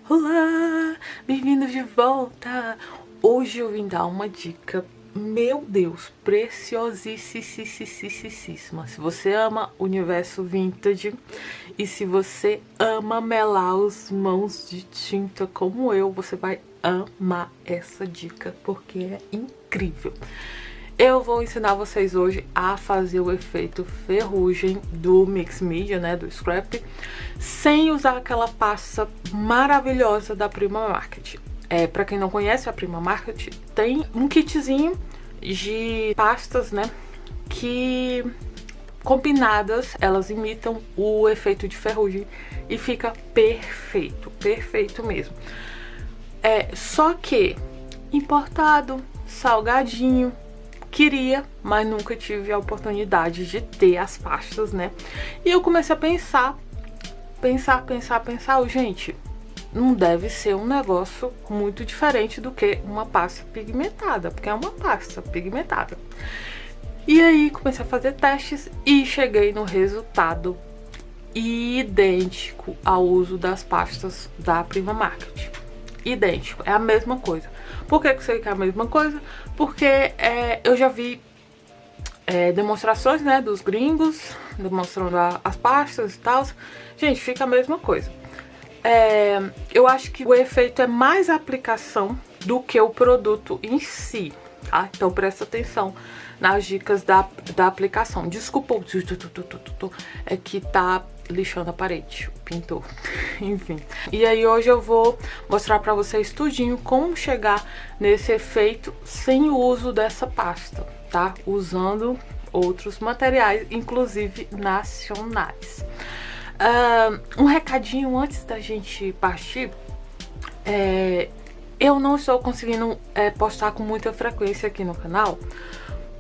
Olá, bem-vindos de volta! Hoje eu vim dar uma dica, meu Deus, preciosíssima. Se você ama universo vintage e se você ama melar os mãos de tinta como eu, você vai amar essa dica porque é incrível. Eu vou ensinar vocês hoje a fazer o efeito ferrugem do Mix Media, né, do Scrap, sem usar aquela pasta maravilhosa da Prima Market. Pra quem não conhece, a Prima Market tem um kitzinho de pastas, né, que combinadas, elas imitam o efeito de ferrugem e fica perfeito, perfeito mesmo. Só que importado, salgadinho, queria, mas nunca tive a oportunidade de ter as pastas, né? E eu comecei a pensar, gente, não deve ser um negócio muito diferente do que uma pasta pigmentada, porque é uma pasta pigmentada. E aí comecei a fazer testes e cheguei no resultado idêntico ao uso das pastas da Prima Market. Idêntico, é a mesma coisa. Por que eu sei que é a mesma coisa? Porque eu já vi demonstrações, né, dos gringos demonstrando as pastas e tal. Gente, fica a mesma coisa. Eu acho que o efeito é mais a aplicação do que o produto em si, tá? Então presta atenção nas dicas da aplicação. Desculpa, é que tá lixando a parede, o pintor. Enfim. E aí hoje eu vou mostrar pra vocês tudinho como chegar nesse efeito sem o uso dessa pasta, tá? Usando outros materiais, inclusive nacionais. Um recadinho antes da gente partir. Eu não estou conseguindo postar com muita frequência aqui no canal,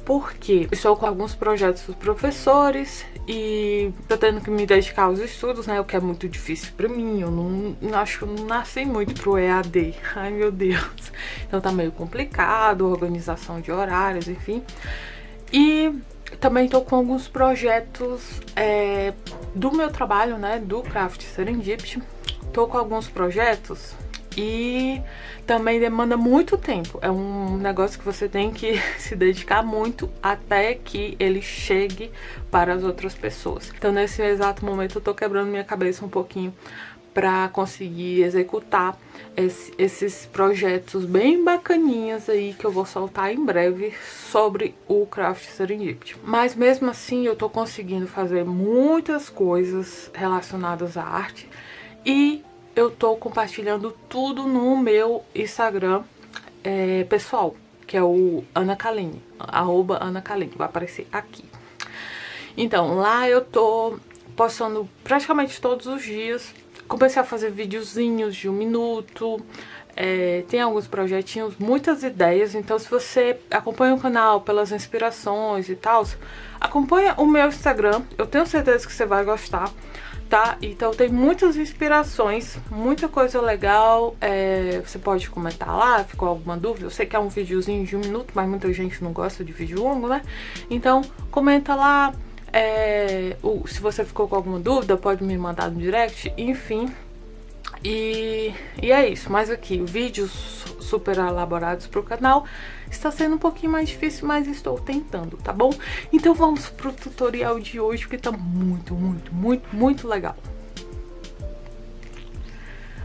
porque estou com alguns projetos dos professores e tô tendo que me dedicar aos estudos, né? O que é muito difícil pra mim. Eu não acho que eu não nasci muito pro EAD. Ai, meu Deus. Então tá meio complicado, organização de horários, enfim. E também tô com alguns projetos do meu trabalho, né? Do Craft Serendipity. Tô com alguns projetos e também demanda muito tempo. É um negócio que você tem que se dedicar muito até que ele chegue para as outras pessoas. Então nesse exato momento eu tô quebrando minha cabeça um pouquinho para conseguir executar esses projetos bem bacaninhas aí que eu vou soltar em breve sobre o Craft Serendipity. Mas mesmo assim eu tô conseguindo fazer muitas coisas relacionadas à arte e eu tô compartilhando tudo no meu Instagram pessoal, que é o Ana Kaline, @AnaKaline, vai aparecer aqui. Então, lá eu tô postando praticamente todos os dias. Comecei a fazer videozinhos de 1 minuto, tem alguns projetinhos, muitas ideias. Então se você acompanha o canal pelas inspirações e tal, acompanha o meu Instagram, eu tenho certeza que você vai gostar, tá? Então tem muitas inspirações, muita coisa legal. Você pode comentar lá, ficou alguma dúvida? Eu sei que é um videozinho de 1 minuto, mas muita gente não gosta de vídeo longo, né? Então comenta lá. Se você ficou com alguma dúvida, pode me mandar no direct, enfim. E é isso, mas aqui, vídeos super elaborados pro canal. Está sendo um pouquinho mais difícil, mas estou tentando, tá bom? Então vamos pro tutorial de hoje, porque tá muito legal.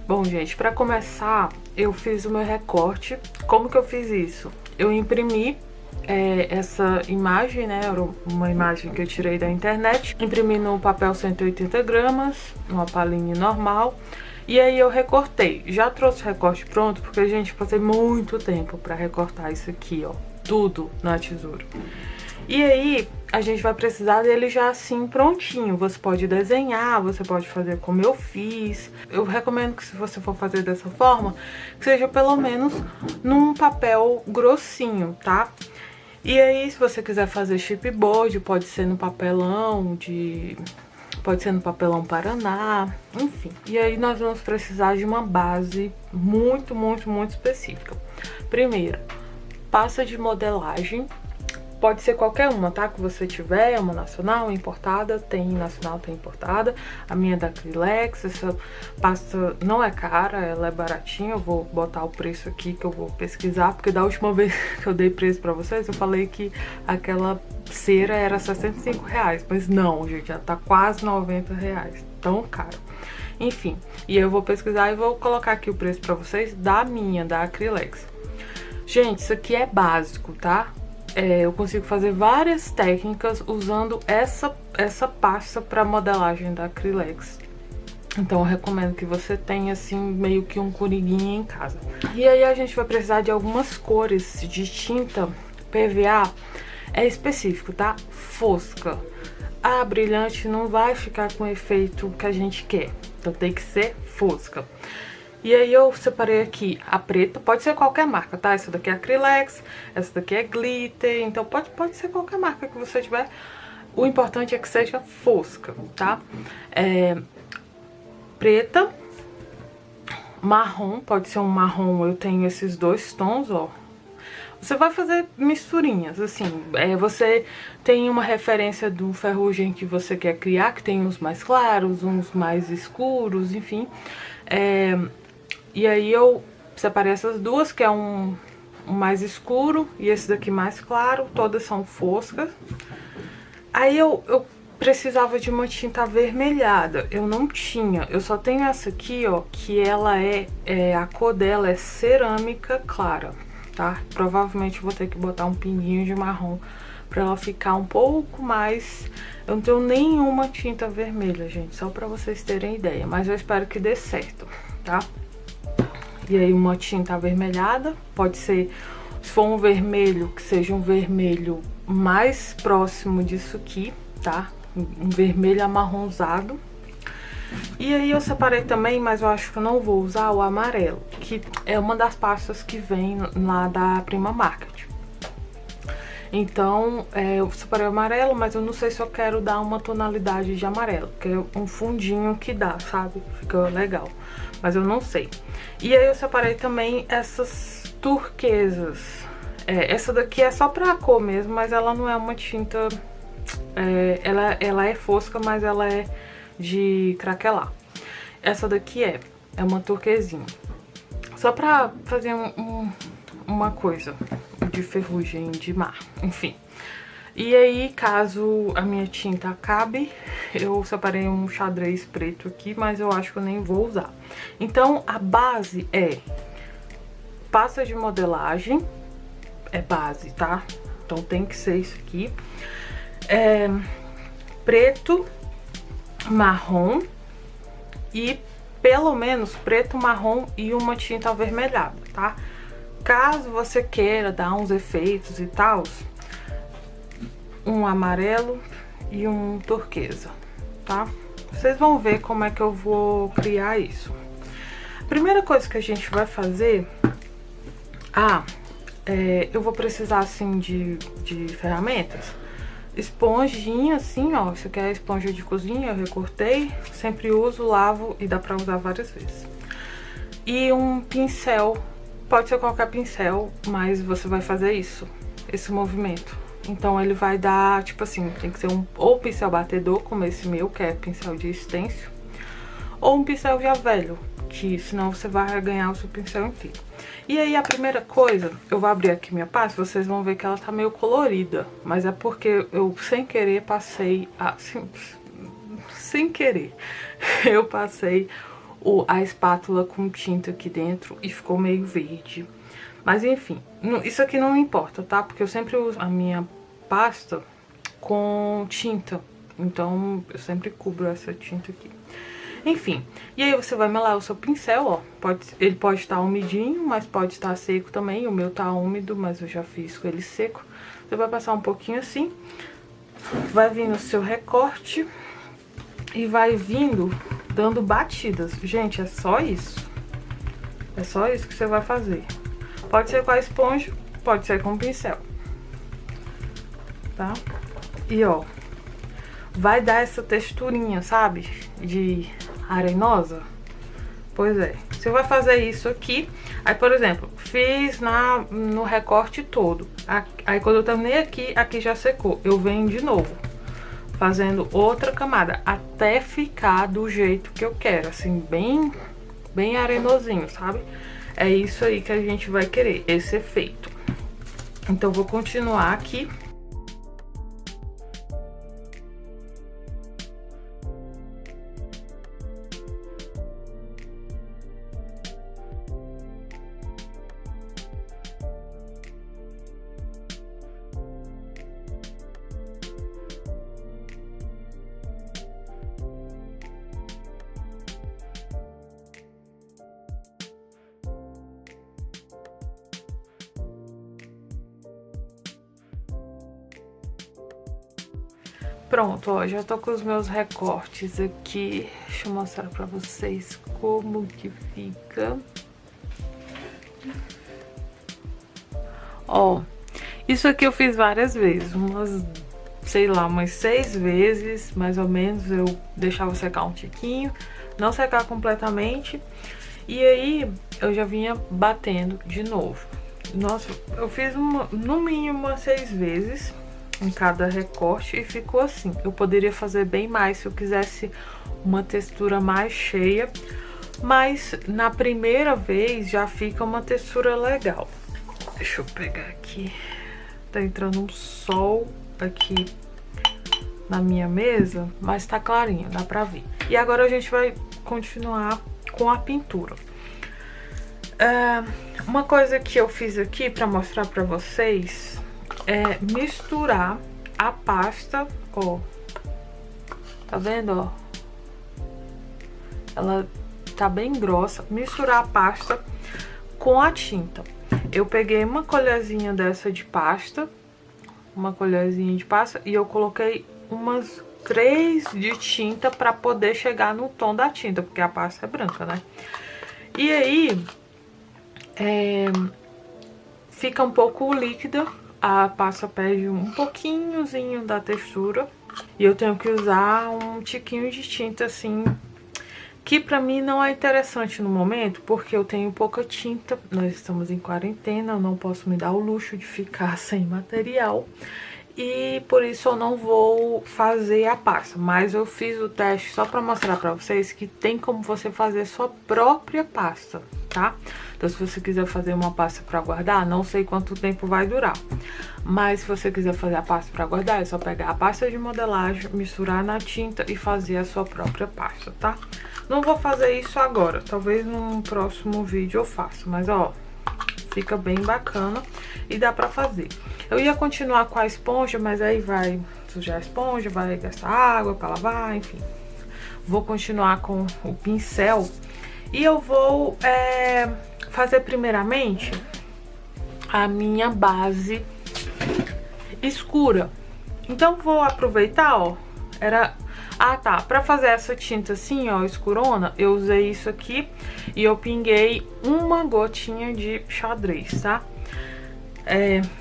Bom, gente, pra começar, eu fiz o meu recorte. Como que eu fiz isso? Eu imprimi essa imagem, né, era uma imagem que eu tirei da internet, imprimi no papel 180 gramas, uma palhinha normal, e aí eu recortei. Já trouxe o recorte pronto, porque, gente, passei muito tempo pra recortar isso aqui, ó, tudo na tesoura. E aí a gente vai precisar dele já assim prontinho. Você pode desenhar, você pode fazer como eu fiz. Eu recomendo que, se você for fazer dessa forma, que seja pelo menos num papel grossinho, tá? E aí, se você quiser fazer chipboard, pode ser no papelão pode ser no papelão Paraná, enfim. E aí nós vamos precisar de uma base muito específica. Primeiro, pasta de modelagem. pode ser qualquer uma, tá? Que você tiver, é uma nacional, importada, tem nacional, tem importada. A minha é da Acrylex, essa pasta não é cara, ela é baratinha. Eu vou botar o preço aqui que eu vou pesquisar, porque da última vez que eu dei preço pra vocês, eu falei que aquela cera era R$65, mas não, gente, já tá quase R$90, tão caro. Enfim, e eu vou pesquisar e vou colocar aqui o preço pra vocês da minha, da Acrylex. Gente, isso aqui é básico, tá? Eu consigo fazer várias técnicas usando essa pasta pra modelagem da Acrylex. Então eu recomendo que você tenha, assim, meio que um coriguinho em casa. E aí a gente vai precisar de algumas cores de tinta PVA. É específico, tá? Fosca. A brilhante não vai ficar com o efeito que a gente quer. Então tem que ser fosca. E aí eu separei aqui a preta, pode ser qualquer marca, tá? Essa daqui é Acrylex, essa daqui é glitter, então pode ser qualquer marca que você tiver. O importante é que seja fosca, tá? Preta, marrom, pode ser um marrom, eu tenho esses dois tons, ó. Você vai fazer misturinhas, assim, você tem uma referência do ferrugem que você quer criar, que tem uns mais claros, uns mais escuros, enfim. E aí eu separei essas duas, que é um mais escuro e esse daqui mais claro, todas são foscas. Aí eu precisava de uma tinta avermelhada, eu não tinha, eu só tenho essa aqui, ó, que ela a cor dela é cerâmica clara. Tá? Provavelmente vou ter que botar um pinguinho de marrom pra ela ficar um pouco mais... Eu não tenho nenhuma tinta vermelha, gente, só pra vocês terem ideia, mas eu espero que dê certo, tá? E aí uma tinta avermelhada, pode ser, se for um vermelho, que seja um vermelho mais próximo disso aqui, tá? Um vermelho amarronzado. E aí eu separei também, mas eu acho que eu não vou usar o amarelo, que é uma das pastas que vem lá da Prima Market. Então, eu separei o amarelo, mas eu não sei se eu quero dar uma tonalidade de amarelo, que é um fundinho que dá, sabe? Fica legal, mas eu não sei. E aí eu separei também essas turquesas. Essa daqui é só pra cor mesmo, mas ela não é uma tinta... ela é fosca, mas ela é de craquelar. Essa daqui é uma turquesinha. Só pra fazer uma coisa de ferrugem de mar, enfim. E aí, caso a minha tinta acabe, eu separei um xadrez preto aqui, mas eu acho que eu nem vou usar. Então, a base é pasta de modelagem, é base, tá? Então tem que ser isso aqui. Preto, marrom e pelo menos preto, marrom e uma tinta avermelhada, tá? Caso você queira dar uns efeitos e tal, um amarelo e um turquesa, tá? Vocês vão ver como é que eu vou criar isso. A primeira coisa que a gente vai fazer... eu vou precisar, assim, de ferramentas. Esponjinha, assim, ó. Isso aqui é a esponja de cozinha, eu recortei. Sempre uso, lavo e dá pra usar várias vezes. E um pincel, pode ser qualquer pincel, mas você vai fazer isso, esse movimento. Então ele vai dar, tipo assim, tem que ser ou pincel batedor, como esse meu, que é pincel de stencil, ou um pincel já velho, que senão você vai ganhar o seu pincel inteiro. E aí a primeira coisa, eu vou abrir aqui minha pasta, vocês vão ver que ela tá meio colorida, mas é porque eu sem querer passei, sem querer, eu passei a espátula com tinta aqui dentro e ficou meio verde. Mas enfim, isso aqui não importa, tá? Porque eu sempre uso a minha pasta com tinta, então eu sempre cubro essa tinta aqui. Enfim, e aí você vai melar o seu pincel, ó. Ele pode estar umidinho, mas pode estar seco também. O meu tá úmido, mas eu já fiz com ele seco. Você vai passar um pouquinho assim, vai vir no seu recorte e vai vindo dando batidas. Gente, é só isso. É só isso que você vai fazer. Pode ser com a esponja, pode ser com o pincel, tá? E ó, vai dar essa texturinha, sabe? De arenosa. Pois é, Você vai fazer isso aqui. Aí, por exemplo, fiz no recorte todo. Aí quando eu terminei aqui, aqui já secou. Eu venho de novo, fazendo outra camada, até ficar do jeito que eu quero. Assim, bem arenosinho, sabe? É isso aí que a gente vai querer, esse efeito. Então, vou continuar aqui. Pronto, ó, já tô com os meus recortes aqui. Deixa eu mostrar pra vocês como que fica. Ó, isso aqui eu fiz várias vezes, sei lá, umas 6 vezes, mais ou menos. Eu deixava secar um tiquinho, não secar completamente. E aí, eu já vinha batendo de novo. Nossa, eu fiz no mínimo umas 6 vezes em cada recorte e ficou assim. Eu poderia fazer bem mais se eu quisesse uma textura mais cheia, mas na primeira vez já fica uma textura legal. Deixa eu pegar aqui. Tá entrando um sol aqui na minha mesa, mas tá clarinho, dá pra ver. E agora a gente vai continuar com a pintura. Uma coisa que eu fiz aqui pra mostrar pra vocês é misturar a pasta, ó. Tá vendo, ó? Ela tá bem grossa. Misturar a pasta com a tinta. Eu peguei uma colherzinha dessa de pasta, e eu coloquei umas 3 de tinta pra poder chegar no tom da tinta, porque a pasta é branca, né? E aí, fica um pouco líquida. A pasta perde um pouquinhozinho da textura. E eu tenho que usar um tiquinho de tinta assim, que pra mim não é interessante no momento, porque eu tenho pouca tinta. Nós estamos em quarentena, eu não posso me dar o luxo de ficar sem material. E por isso eu não vou fazer a pasta. Mas eu fiz o teste só pra mostrar pra vocês que tem como você fazer sua própria pasta, tá? Então, se você quiser fazer uma pasta pra guardar, não sei quanto tempo vai durar. Mas se você quiser fazer a pasta pra guardar, é só pegar a pasta de modelagem, misturar na tinta e fazer a sua própria pasta, tá? Não vou fazer isso agora, talvez num próximo vídeo eu faça. Mas, ó, fica bem bacana e dá pra fazer. Eu ia continuar com a esponja, mas aí vai sujar a esponja, vai gastar água pra lavar, enfim. Vou continuar com o pincel e eu vou fazer primeiramente a minha base escura. Então vou aproveitar, ó, pra fazer essa tinta assim, ó, escurona, eu usei isso aqui e eu pinguei uma gotinha de xadrez, tá?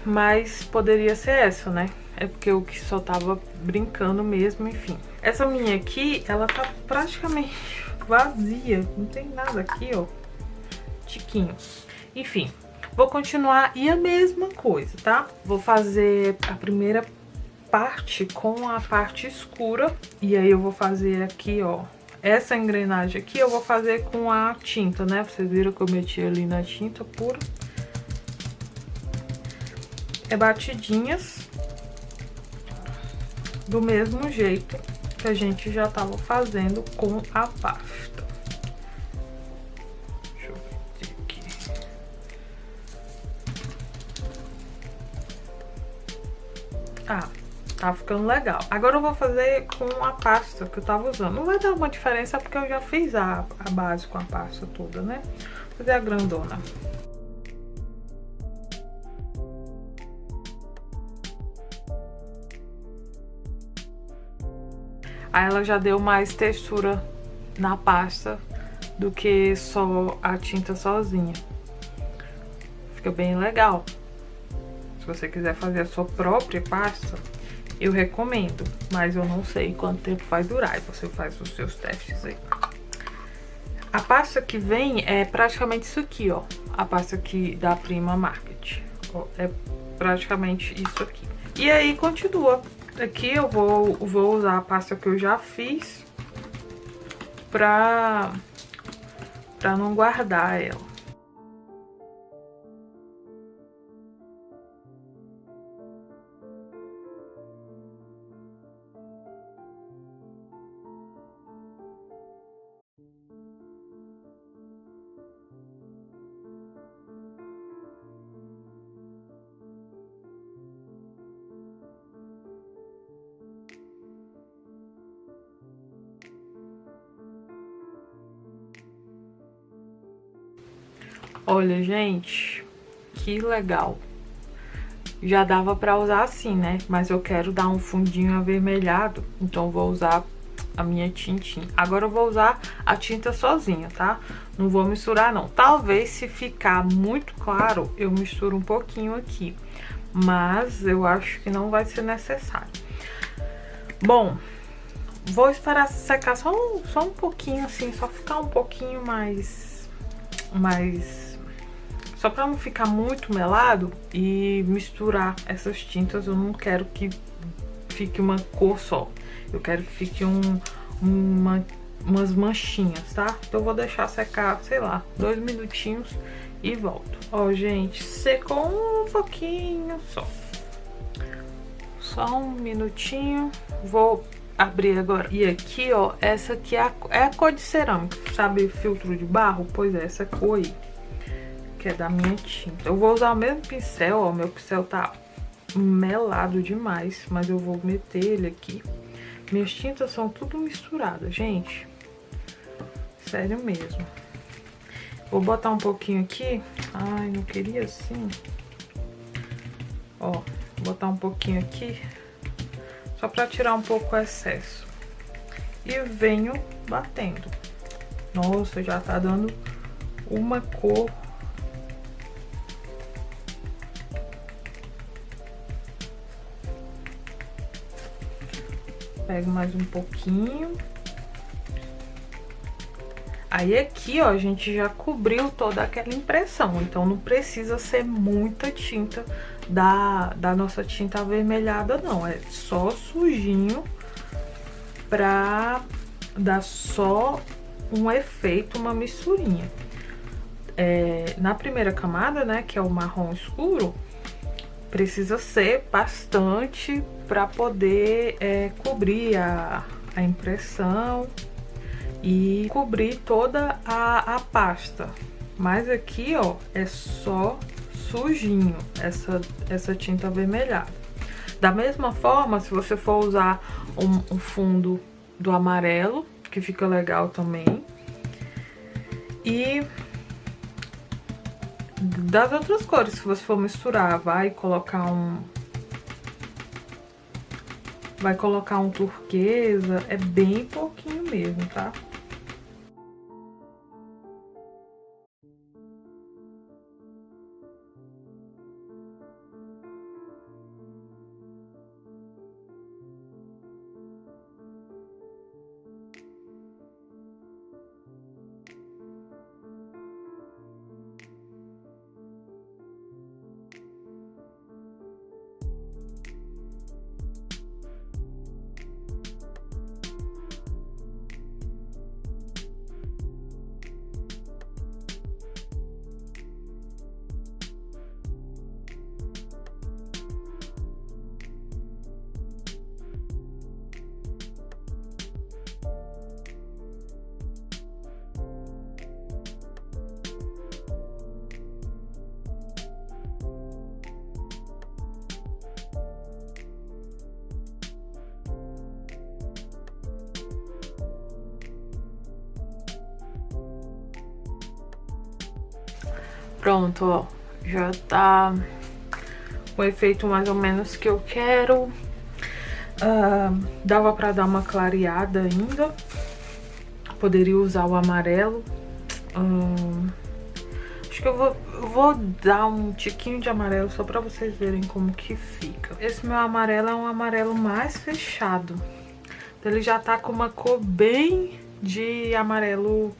Mas poderia ser essa, né? É porque eu que só tava brincando mesmo, enfim. Essa minha aqui, ela tá praticamente vazia, não tem nada aqui, ó, tiquinho. Enfim, vou continuar e a mesma coisa, tá? Vou fazer a primeira parte com a parte escura e aí eu vou fazer aqui, ó, essa engrenagem aqui eu vou fazer com a tinta, né? Vocês viram que eu meti ali na tinta pura. Batidinhas do mesmo jeito que a gente já tava fazendo com a pasta. Deixa eu ver aqui. Tá ficando legal. Agora eu vou fazer com a pasta que eu tava usando. Não vai dar uma diferença porque eu já fiz a base com a pasta toda, né? Vou fazer a grandona. Aí ela já deu mais textura na pasta do que só a tinta sozinha. Fica bem legal. Se você quiser fazer a sua própria pasta, eu recomendo. Mas eu não sei quanto tempo vai durar. E você faz os seus testes aí. A pasta que vem é praticamente isso aqui, ó. A pasta aqui da Prima Market. Ó, é praticamente isso aqui. E aí continua. Aqui eu vou usar a pasta que eu já fiz pra não guardar ela. Olha, gente, que legal. Já dava pra usar assim, né? Mas eu quero dar um fundinho avermelhado, então vou usar a minha tintinha. Agora eu vou usar a tinta sozinha, tá? Não vou misturar, não. Talvez, se ficar muito claro, eu misturo um pouquinho aqui. Mas eu acho que não vai ser necessário. Bom, vou esperar secar só um pouquinho, assim, só ficar um pouquinho mais... Só pra não ficar muito melado e misturar essas tintas, eu não quero que fique uma cor só. Eu quero que fique umas manchinhas, tá? Então eu vou deixar secar, sei lá, 2 minutinhos e volto. Ó, gente, secou um pouquinho só. Só um minutinho. Vou abrir agora. E aqui, ó, essa aqui é a cor de cerâmica, sabe? Filtro de barro? Pois é, essa cor aí, que é da minha tinta. Eu vou usar o mesmo pincel, ó, meu pincel tá melado demais, mas eu vou meter ele aqui. Minhas tintas são tudo misturadas, gente. Sério mesmo. Vou botar um pouquinho aqui. Ai, não queria assim. Ó, vou botar um pouquinho aqui, só pra tirar um pouco o excesso. E venho batendo. Nossa, já tá dando uma cor. Pego mais um pouquinho. Aí aqui, ó, a gente já cobriu toda aquela impressão. Então não precisa ser muita tinta da nossa tinta avermelhada, não. É só sujinho pra dar só um efeito, uma misturinha. Na primeira camada, né, que é o marrom escuro, precisa ser bastante para poder cobrir a impressão e cobrir toda a pasta. Mas aqui, ó, é só sujinho essa tinta avermelhada. Da mesma forma, se você for usar um fundo do amarelo, que fica legal também, e das outras cores, se você for misturar, vai colocar um turquesa, é bem pouquinho mesmo, tá? Pronto, ó, já tá o efeito mais ou menos que eu quero. Dava pra dar uma clareada ainda. Poderia usar o amarelo. Acho que eu vou dar um tiquinho de amarelo só pra vocês verem como que fica. Esse meu amarelo é um amarelo mais fechado. Então ele já tá com uma cor bem de amarelo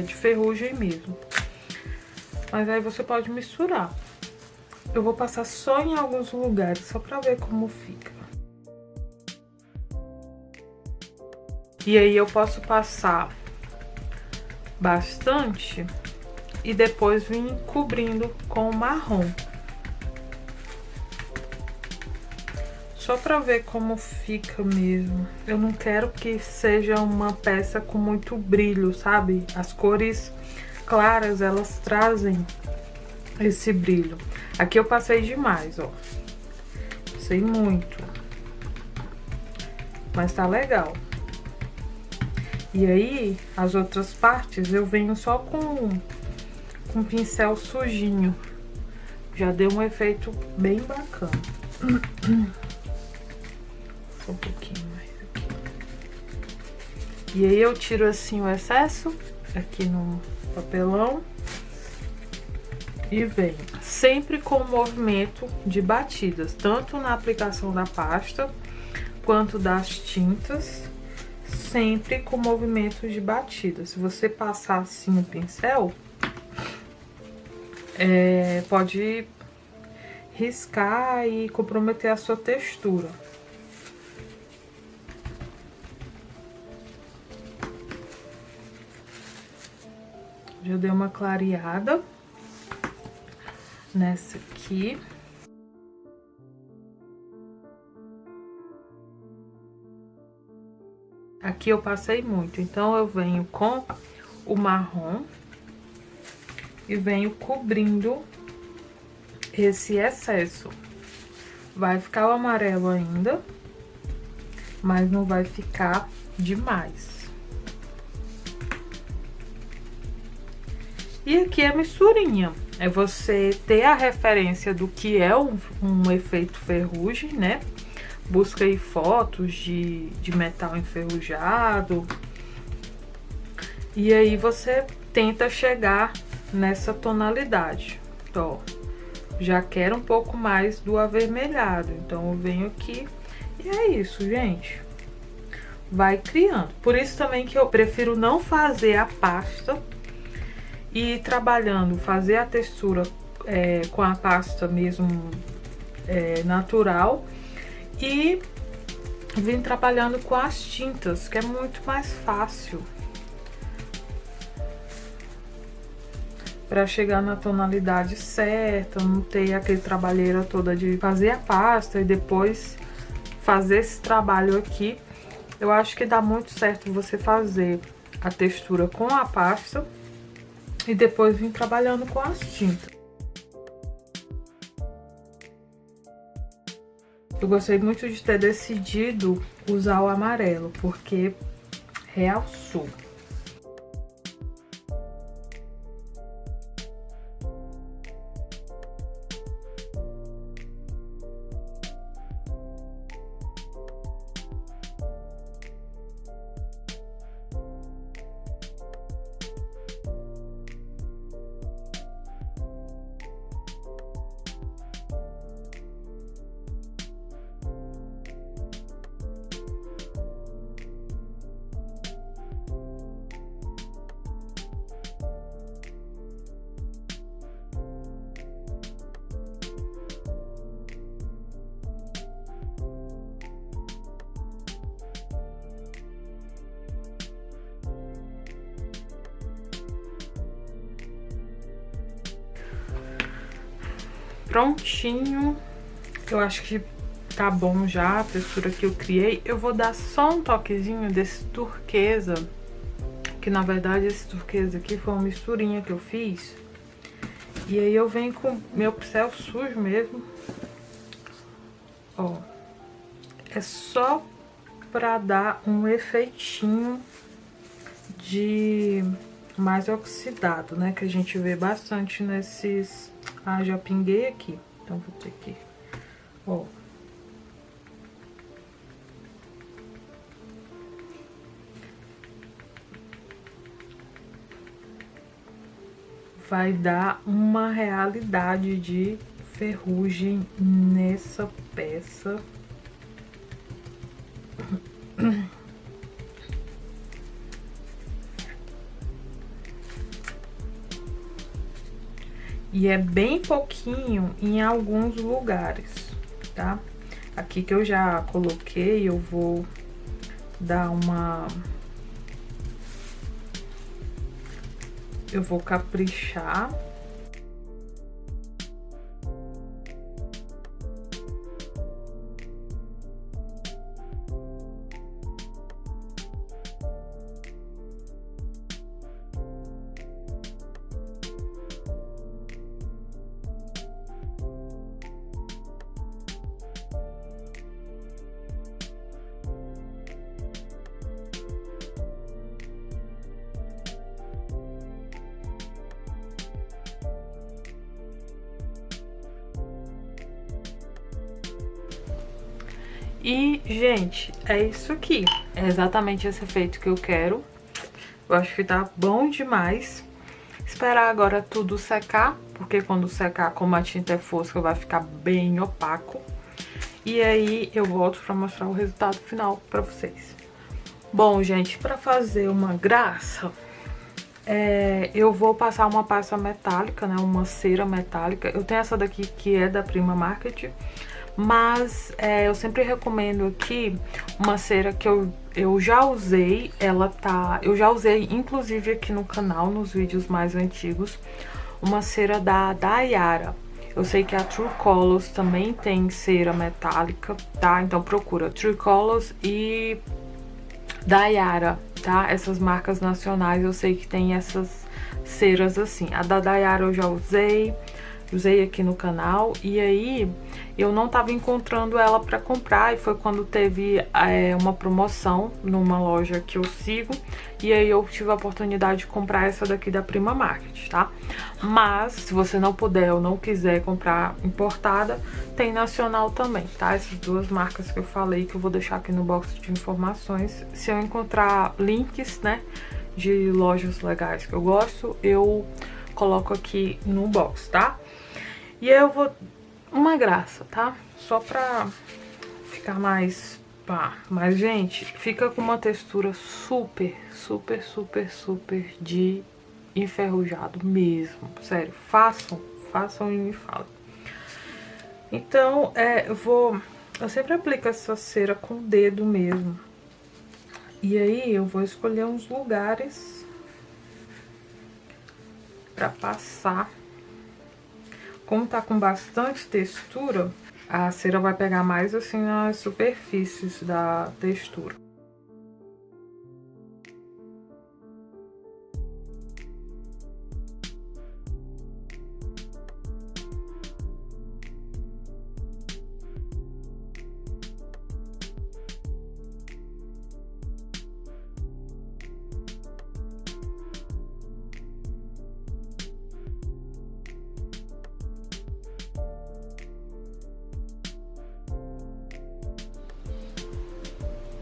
de ferrugem mesmo. Mas aí você pode misturar. Eu vou passar só em alguns lugares, só pra ver como fica. E aí eu posso passar bastante e depois vir cobrindo com o marrom. Só pra ver como fica mesmo. Eu não quero que seja uma peça com muito brilho, sabe? As cores claras, elas trazem esse brilho. Aqui eu passei demais, ó. Passei muito. Mas tá legal. E aí, as outras partes eu venho só com um pincel sujinho. Já deu um efeito bem bacana. Só um pouquinho mais aqui. E aí eu tiro assim o excesso aqui no papelão. E venho sempre com o movimento de batidas, tanto na aplicação da pasta quanto das tintas, sempre com movimento de batida. Se você passar assim o pincel, pode riscar e comprometer a sua textura. Já dei uma clareada nessa aqui. Aqui eu passei muito, então eu venho com o marrom e venho cobrindo esse excesso. Vai ficar o amarelo ainda, mas não vai ficar demais. E aqui é a misturinha. É você ter a referência do que é um efeito ferrugem, né? Busca aí fotos de metal enferrujado. E aí você tenta chegar nessa tonalidade. Então, já quero um pouco mais do avermelhado. Então, eu venho aqui e é isso, gente. Vai criando. Por isso também que eu prefiro não fazer a pasta e ir trabalhando, fazer a textura com a pasta mesmo natural e vim trabalhando com as tintas, que é muito mais fácil para chegar na tonalidade certa, não ter aquele trabalheira toda de fazer a pasta e depois fazer esse trabalho aqui. Eu acho que dá muito certo você fazer a textura com a pasta e depois vim trabalhando com as tintas. Eu gostei muito de ter decidido usar o amarelo, porque realçou. Prontinho, eu acho que tá bom já a textura que eu criei. Eu vou dar só um toquezinho desse turquesa, que na verdade esse turquesa aqui foi uma misturinha que eu fiz. E aí eu venho com meu pincel sujo mesmo, ó, é só pra dar um efeitinho de mais oxidado, né, que a gente vê bastante nesses... Ah, já pinguei aqui, então vou ter que... Ó. Vai dar uma realidade de ferrugem nessa peça. E é bem pouquinho em alguns lugares, tá? Aqui que eu já coloquei, eu vou dar uma... Eu vou caprichar. E, gente, é isso aqui. É exatamente esse efeito que eu quero. Eu acho que tá bom demais. Esperar agora tudo secar, porque quando secar, como a tinta é fosca, vai ficar bem opaco. E aí eu volto pra mostrar o resultado final pra vocês. Bom, gente, pra fazer uma graça, eu vou passar uma pasta metálica, né? Uma cera metálica. Eu tenho essa daqui que é da Prima Market. Mas eu sempre recomendo aqui uma cera que eu já usei, eu já usei inclusive aqui no canal, nos vídeos mais antigos, uma cera da Daiara. Eu sei que a True Colors também tem cera metálica, tá? Então procura True Colors e Daiara, tá? Essas marcas nacionais eu sei que tem essas ceras assim. A da Daiara eu já usei aqui no canal, e aí eu não tava encontrando ela pra comprar, e foi quando teve uma promoção numa loja que eu sigo, e aí eu tive a oportunidade de comprar essa daqui da Prima Market, tá? Mas se você não puder ou não quiser comprar importada, tem nacional também, tá? Essas duas marcas que eu falei, que eu vou deixar aqui no box de informações. Se eu encontrar links, né, de lojas legais que eu gosto, eu coloco aqui no box, tá? E aí eu vou... Uma graça, tá? Só pra ficar mais... pá. Mas, gente, fica com uma textura super, super, super, super de enferrujado mesmo. Sério, façam e me falem. Então, eu sempre aplico essa cera com o dedo mesmo. E aí eu vou escolher uns lugares pra passar. Como tá com bastante textura, a cera vai pegar mais assim nas superfícies da textura.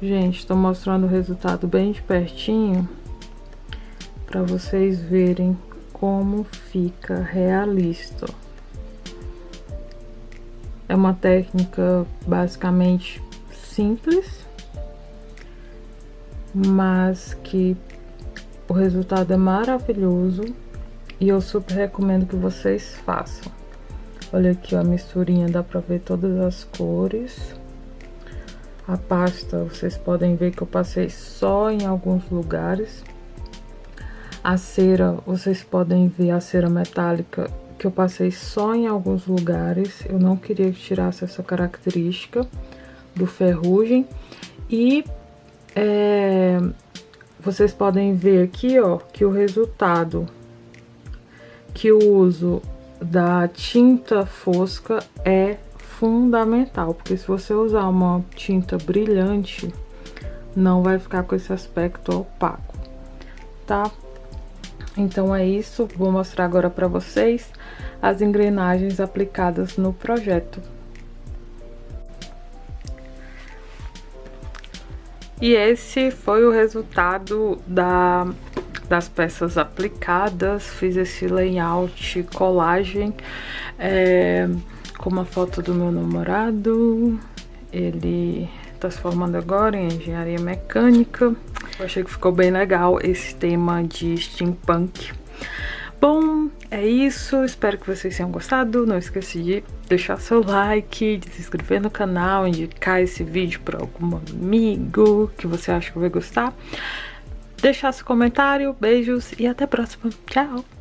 Gente, tô mostrando o resultado bem de pertinho pra vocês verem como fica realista. É uma técnica basicamente simples, mas que o resultado é maravilhoso e eu super recomendo que vocês façam. Olha aqui, ó, a misturinha, dá pra ver todas as cores. A pasta, vocês podem ver que eu passei só em alguns lugares. A cera, vocês podem ver a cera metálica, que eu passei só em alguns lugares. Eu não queria que tirasse essa característica do ferrugem. E vocês podem ver aqui, ó, que o resultado, que o uso da tinta fosca é fundamental, porque se você usar uma tinta brilhante, não vai ficar com esse aspecto opaco, tá? Então é isso, vou mostrar agora pra vocês as engrenagens aplicadas no projeto. E esse foi o resultado das peças aplicadas. Fiz esse layout, colagem, com uma foto do meu namorado. Ele tá se formando agora em engenharia mecânica. Eu achei que ficou bem legal esse tema de steampunk. Bom, É isso, espero que vocês tenham gostado. Não esqueça de deixar seu like, de se inscrever no canal, indicar esse vídeo para algum amigo que você acha que vai gostar. Deixar seu comentário, beijos e até a próxima. Tchau!